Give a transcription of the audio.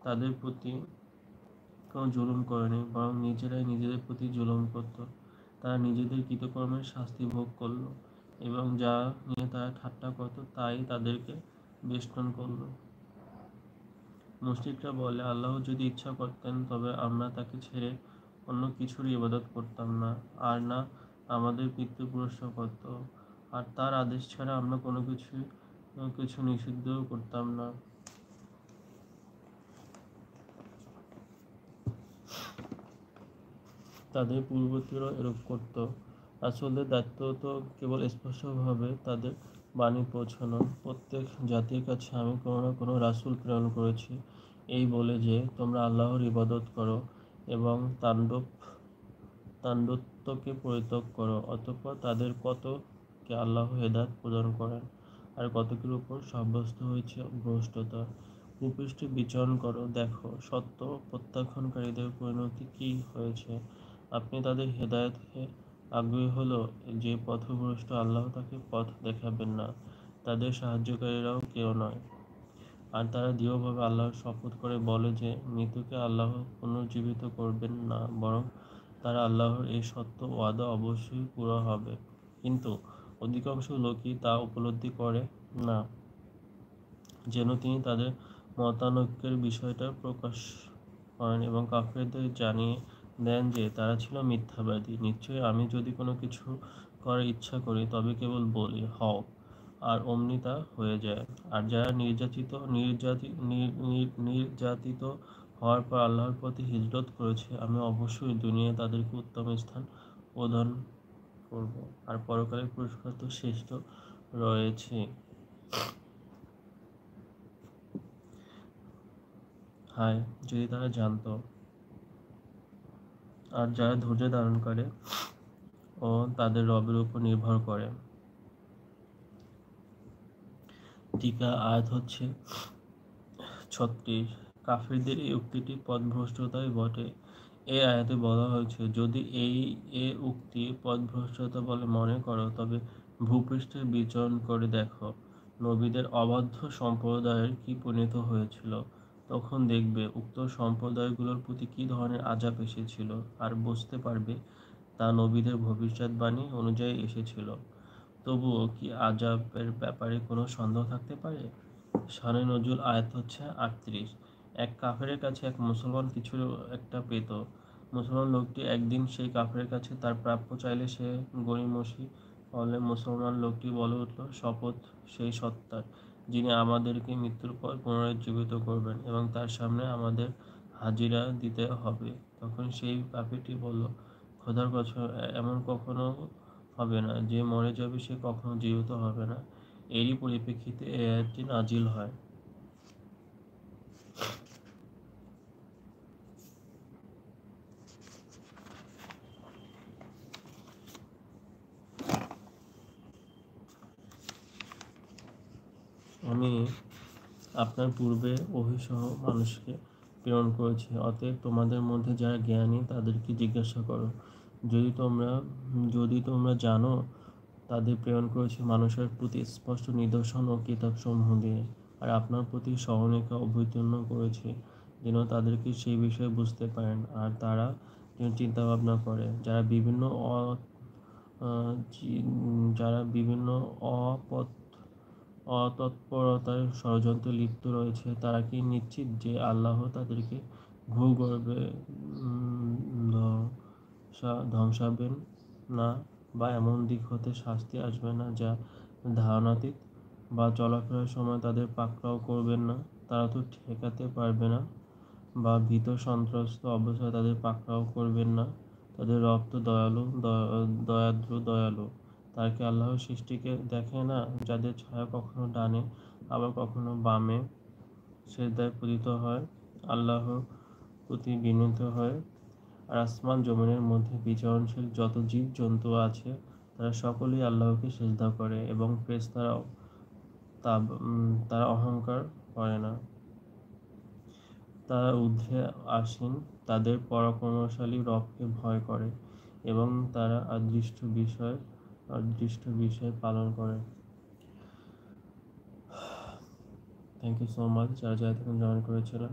তাদের প্রতি কোনো জুলুম করেনি, বরং নিজেরাই নিজেদের প্রতি জুলুম করত। তারা নিজেদের কৃতকর্মের শাস্তি ভোগ করল এবং যা নিয়ে তারা ঠাট্টা করত তাই তাদেরকে বেষ্টন করল। মুশরিকরা বলে, আল্লাহ যদি ইচ্ছা করতেন তবে আমরা তাকে ছেড়ে অন্য কিছুরই ইবাদত করতাম না, আর না আমাদের পিতৃপুরুষরা করত, আর তার আদেশ ছাড়া আমরা কোনো কিছু নিষিদ্ধও করতাম না। তাদের পূর্ববর্তীরাও এরূপ করত। রাসূলদের দায়িত্ব তো কেবল স্পষ্টভাবে তাদের বাণী পৌঁছানো। প্রত্যেক জাতির কাছে আমি কোনো না কোনো রাসূল প্রেরণ করেছি, এই বলে যে তোমরা আল্লাহর ইবাদত করো এবং তাণ্ডবকে পরিত্যাগ করো। অতঃপর তাদের কতকে আল্লাহ হেদায়েত প্রদান করেন, আর কতকের উপর সাব্যস্ত হয়েছে ভ্রষ্টতা। ভূপৃষ্ঠে বিচরণ করো, দেখো সত্য প্রত্যাখ্যানকারীদের পরিণতি কী হয়েছে। আপনি তাদের হেদায়েতে আগ্রহী হলো যে পথভ্রষ্ট, আল্লাহ তাকে পথ দেখাবেন না, তাদের সাহায্যকারীরাও কেউ নয়। আর তারা দৃঢ়ভাবে আল্লাহর শপথ করে বলে যে মৃতকে আল্লাহ পুনর্জীবিত করবেন না, বরং তারা আল্লাহর এই সত্য ওয়াদা অবশ্যই পুরো হবে। কিন্তু অধিকাংশ লোকই তা উপলব্ধি করে না, যেন তিনি তাদের মতানৈক্যের বিষয়টা প্রকাশ করেন এবং কাফেরদের জানিয়ে দেন যে তারা ছিল মিথ্যাবাদী। নিশ্চয়ই আমি যদি কোনো কিছু করার ইচ্ছা করি তবে কেবল বলি, হও, আর অমনি তা হয়ে যায়। আর যারা নির্যাতিত হওয়ার পর আল্লাহর প্রতি হিজরত করেছে, আমি অবশ্যই দুনিয়ায় তাদেরকে উত্তম স্থান প্রদান করব, আর পরকালের পুরস্কার তো শ্রেষ্ঠ রয়েছে। হায় যদি তারা জানতো। আর যারা ধৈর্য ধারণ করে ও তাদের রবের উপর নির্ভর করে। টিকা আয়াত হচ্ছে 36। কাফিরদের এই উক্তিটি পথভ্রষ্টতাই বটে। এই আয়াতে বলা হয়েছে, যদি এ উক্তি পথভ্রষ্টতা বলে মনে করো তবে ভূপৃষ্ঠে বিচরণ করে দেখো নবীদের অবাধ্য সম্প্রদায়ের কি পরিণত হয়েছিল। তখন দেখবে উক্ত সম্প্রদায়গুলোর প্রতি কী ধরনের আযাব এসেছিল, আর বুঝতে পারবে তা নবীদের ভবিষ্যদ্বাণী অনুযায়ী এসেছিল। তবুও কি আযাবের ব্যাপারে কোনো সন্দেহ থাকতে পারে? শানে নজুল আয়াত হচ্ছে 38। এক কাফেরের কাছে এক মুসলমান কিছু একটা পেত। মুসলমান লোকটি একদিন সেই কাফেরের কাছে তার প্রাপ্য চাইলে সে গড়িমসি করলে মুসলমান লোকটি বলে উঠল, শপথ সেই সত্তার যিনি আমাদেরকে মৃত্যুর পর পুনরুজ্জীবিত করবেন এবং তার সামনে আমাদের হাজিরা দিতে হবে। তখন সেই কাফেরটি বলল, খোদার কসম, এমন কখনো হবে না। যে মরে যাবে সে কখনো জীবিত হবে না। এরই পরিপ্রেক্ষিতে এই আয়াতটি নাজিল হয়। আমি আপনার পূর্বে ওহীসহ মানুষকে প্রেরণ করেছি, অতএব তোমাদের মধ্যে যারা জ্ঞানী তাদেরকে জিজ্ঞাসা করো। যদি তোমরা জানো, তাদের প্রেরণ করেছি মানুষের প্রতি স্পষ্ট নিদর্শন ও কিতাবসমূহ দিয়ে, আর আপনার প্রতি সহনীকে অবতীর্ণ করেছি যেন তাদেরকে সেই বিষয়ে বুঝতে পারেন, আর তারা যেন চিন্তাভাবনা করে। যারা বিভিন্ন অতৎপরতার ষড়যন্ত্রে লিপ্ত রয়েছে, তারা কি নিশ্চিত যে আল্লাহ তাদেরকে ভূগর্ভে ধ্বংসাবেন না, বা এমন দিক হতে শাস্তি আসবে না যা ধারণাতীত, বা চলাফেরার সময় তাদের পাকড়াও করবেন না, তারা তো ঠেকাতে পারবে না, বা ভীত সন্ত্রস্ত অবস্থায় তাদের পাকড়াও করবেন না। তাদের রব তো দয়ালু। তার কি আল্লাহর সৃষ্টিকে দেখে না, যাদের ছায়া কখনো ডানে আবার কখনো বামে সিজদায় পতিত হয়, আল্লাহর প্রতি বিনীত হয়। আর আসমান জমিনের মধ্যে বিচরণশীল যত জীব জন্তু আছে তারা সকলেই আল্লাহকে সিজদা করে, এবং ফেরেশতারাও তারা অহংকার করে না। তারা ঊর্ধ্বে আসীন, তাদের পরাক্রমশালী রবকে ভয় করে, এবং তারা অদৃষ্ট বিষয় পালন করে। থ্যাংক ইউ সো মাচ যারা এতক্ষণ জয়েন করেছিলেন।